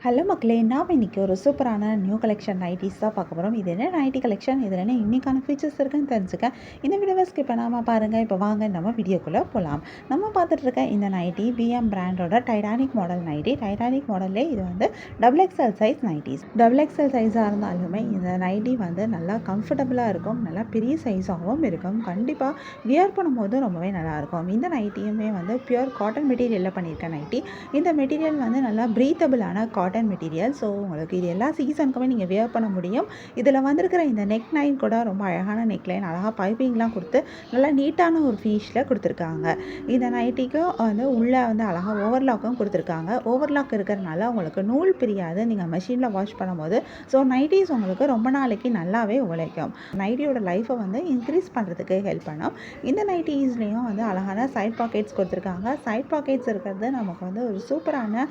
Hello மக்களே! நாம இன்னைக்கு ஒரு சூப்பரான நியூ கலெக்ஷன் நைட்டீஸ் தான் பார்க்க போறோம். இது என்ன நைட்டி கலெக்ஷன்? இதில என்ன யூனிக்கான ஃபீச்சர்ஸ் இருக்குன்னு தெரிஞ்சுக்க, இந்த வீடியோவ ஸ்கிப் பண்ணாம பாருங்க. இப்போ வாங்க நம்ம வீடியோக்குள்ள போலாம். நம்ம பார்த்துட்டு இருக்க இந்த நைட்டி பிஎம் பிராண்டோட டைட்டானிக் மாடல் நைட்டி. டைட்டானிக் மாடல்லே இது வந்து double XL size nighties. Double XL சைஸா இருந்தாலுமே இந்த நைட்டி வந்து நல்லா கம்ஃபர்டபுளா இருக்கும். நல்லா பெரிய சைஸாவும் இருக்கும். கண்டிப்பா வியர் பண்ணும்போது ரொம்பவே நல்லாயிருக்கும். இந்த நைட்டியுமே வந்து பியூர் காட்டன் மெட்டீரியல்ல பண்ணியிருக்க நைட்டி. இந்த மெட்டீரியல் வந்து நல்லா பிரீத்தபிளான காட்டன் மெட்டீரியல். ஸோ உங்களுக்கு இது எல்லா சீசனுக்குமே நீங்கள் வியர் பண்ண முடியும். இதில் வந்திருக்கிற இந்த நெக் லைன் கூட ரொம்ப அழகான நெக் லைன், அழகாக பைப்பிங்லாம் கொடுத்து நல்லா நீட்டான ஒரு ஃபினிஷில் கொடுத்துருக்காங்க. இந்த நைட்டிக்கும் வந்து உள்ளே வந்து அழகாக ஓவர்லாக்கும் கொடுத்துருக்காங்க. ஓவர்லாக் இருக்கிறதுனால உங்களுக்கு நூல் பிரியாது நீங்கள் மெஷினில் வாஷ் பண்ணும்போது. ஸோ நைட்டிஸ் உங்களுக்கு ரொம்ப நாளைக்கு நல்லாவே உழைக்கும். நைட்டியோட லைஃப்பை வந்து இன்க்ரீஸ் பண்ணுறதுக்கு ஹெல்ப் பண்ணும். இந்த நைட்டிஸ்லேயும் வந்து அழகான சைட் பாக்கெட்ஸ் கொடுத்துருக்காங்க. சைட் பாக்கெட்ஸ் இருக்கிறது நமக்கு வந்து ஒரு சூப்பரான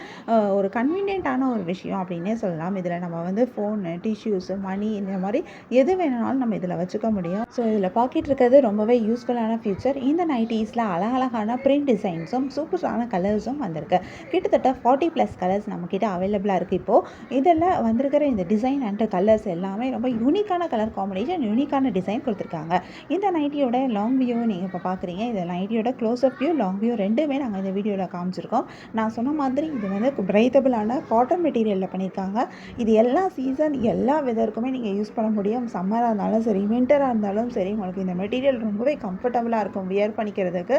ஒரு கன்வீனியன்ட்டான ஒரு விஷயம் அப்படின்னே சொல்லலாம். இதில் நம்ம வந்து ஃபோனு, டிஷ்யூஸு, மணி இந்த மாதிரி எது வேணுனாலும் நம்ம இதில் வச்சுக்க முடியும். ஸோ இதில் பாக்கெட் இருக்கிறது ரொம்பவே யூஸ்ஃபுல்லான ஃபியூச்சர். இந்த நைட்டீஸில் அழகழகான பிரிண்ட் டிசைன்ஸும் சூப்பரான கலர்ஸும் வந்திருக்கு. கிட்டத்தட்ட 40+ கலர்ஸ் நம்மக்கிட்ட அவைலபிளாக இருக்குது. இப்போது இதில் வந்திருக்கிற இந்த டிசைன் அண்ட் கலர்ஸ் எல்லாமே ரொம்ப யூனிக்கான கலர் காம்பினேஷன், யூனிக்கான டிசைன் கொடுத்துருக்காங்க. இந்த நைட்டியோட லாங் வியூ நீங்கள் இப்போ பார்க்குறீங்க. இந்த நைட்டியோட க்ளோஸ்அப் வியூ, லாங் வியூ ரெண்டுமே நாங்கள் இந்த வீடியோவில் காமிச்சிருக்கோம். நான் சொன்ன மாதிரி இது வந்து பிரேத்தபிளான காட்டன் மெட்டீரியலில் பண்ணியிருக்காங்க. இது எல்லா சீசன் எல்லா வெதருக்குமே நீங்கள் யூஸ் பண்ண முடியும். சம்மராக இருந்தாலும் சரி, வின்டராக இருந்தாலும் சரி, உங்களுக்கு இந்த மெட்டீரியல் ரொம்பவே கம்ஃபர்டபுளாக இருக்கும் வியர் பண்ணிக்கிறதுக்கு.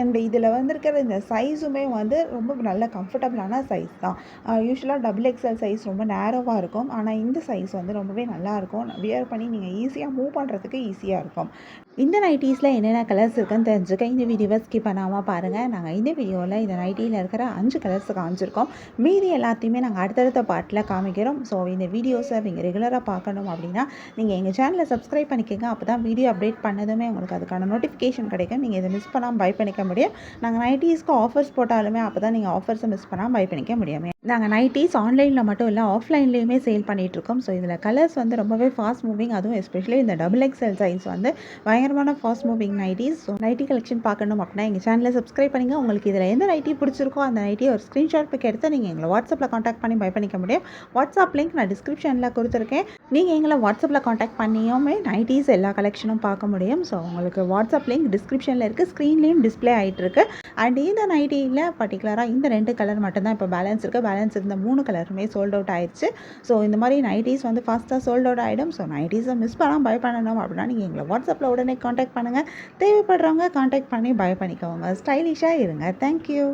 அண்ட் இதில் வந்திருக்கிற இந்த சைஸுமே வந்து ரொம்ப நல்ல கம்ஃபர்டபுளான சைஸ் தான். யூஸ்வலாக டபுள் எக்ஸ்எல் சைஸ் ரொம்ப நேரோவாக இருக்கும். ஆனால் இந்த சைஸ் வந்து ரொம்பவே நல்லாயிருக்கும். வியர் பண்ணி நீங்கள் ஈஸியாக மூவ் பண்ணுறதுக்கு ஈஸியாக இருக்கும். இந்த நைட்டீஸில் என்னென்ன கலர்ஸ் இருக்குன்னு தெரிஞ்சுக்க இந்த வீடியோவை ஸ்கிப் பண்ணாமல் பாருங்கள். நாங்கள் இந்த வீடியோவில் இந்த நைட்டியில் இருக்கிற 5 கலர்ஸ் காமிச்சிருக்கோம். மீதி எல்லாத்தையுமே நாங்கள் அடுத்தடுத்த பார்ட்டில் காமிக்கிறோம். ஸோ இந்த வீடியோஸை நீங்கள் ரெகுலராக பார்க்கணும் அப்படின்னா நீங்கள் எங்கள் சேனலை சப்ஸ்கிரைப் பண்ணிக்கோங்க. அப்போ தான் வீடியோ அப்டேட் பண்ணதுமே உங்களுக்கு அதுக்கான நோட்டிஃபிகேஷன் கிடைக்கும். நீங்கள் இதை மிஸ் பண்ணாமல் பை பண்ணிக்க முடியும். நாங்கள் நைட்டீஸ்க்கு ஆஃபர்ஸ் போட்டாலுமே அப்போ தான் நீங்கள் ஆஃபர்ஸை மிஸ் பண்ணாமல் பை பண்ணிக்க முடியும். நாங்கள் நைட்டீஸ் ஆன்லைனில் மட்டும் இல்லை, ஆஃப்லைன்லேயுமே சேல் பண்ணிகிட்ருக்கோம். ஸோ இதில் கலர்ஸ் வந்து ரொம்பவே ஃபாஸ்ட் மூவிங். அதுவும் எஸ்பெஷலி இந்த டபுள் எக்ஸ்எல் சைஸ் வந்து பயங்கரமான fast moving nighties. So nightie collection பார்க்கணும் அப்படின்னா எங்கள் சேனலை சப்ஸ்கிரைப் பண்ணிங்க. உங்களுக்கு இதில் எந்த நைட்டி பிடிச்சிருக்கோ அந்த நைட்டியை ஒரு ஸ்க்ரீன்ஷாட் பிக் எடுத்து நீங்கள் எங்களை வாட்ஸ்அப்பில் காண்டாக்ட் பண்ணி பை பண்ணிக்க முடியும். வாட்ஸ்அப் லிங்க் நான் டிஸ்கிரிப்ஷனில் கொடுத்துருக்கேன். நீங்கள் எங்களை வாட்ஸ்அப்பில் காண்டாக்ட் பண்ணியுமே நைட்டீஸ் எல்லா கலெக்ஷனும் பார்க்க முடியும். ஸோ உங்களுக்கு வாட்ஸ்அப் லிங்க் டிஸ்கிரிப்ஷனில் இருக்குது, ஸ்க்ரீன்லேயும் டிஸ்பிளே ஆகிட்டு இருக்கு. அண்ட் இந்த நைட்டியில் பர்டிகுலராக இந்த 2 கலர் மட்டும்தான் இப்போ பேலன்ஸ் இருக்குது. பேலன்ஸ் இருந்த 3 கலருமே சோல்ட் அவுட் ஆயிடுச்சு. ஸோ இந்த மாதிரி நைட்டீஸ் வந்து ஃபாஸ்ட்டாக சோல்ட் அவுட் ஆகிடும். ஸோ நைட்டீஸை மிஸ் பண்ணாமல் பை பண்ணணும் அப்படின்னா நீங்கள் எங்களை வாட்ஸ்அப்பில் உடனே காண்டாக்ட் பண்ணுங்கள். தேவைப்படுறவங்க காண்டாக்ட் பண்ணி பை பண்ணிக்கோங்க. ஸ்டைலிஷாக இருங்க. தேங்க்யூ.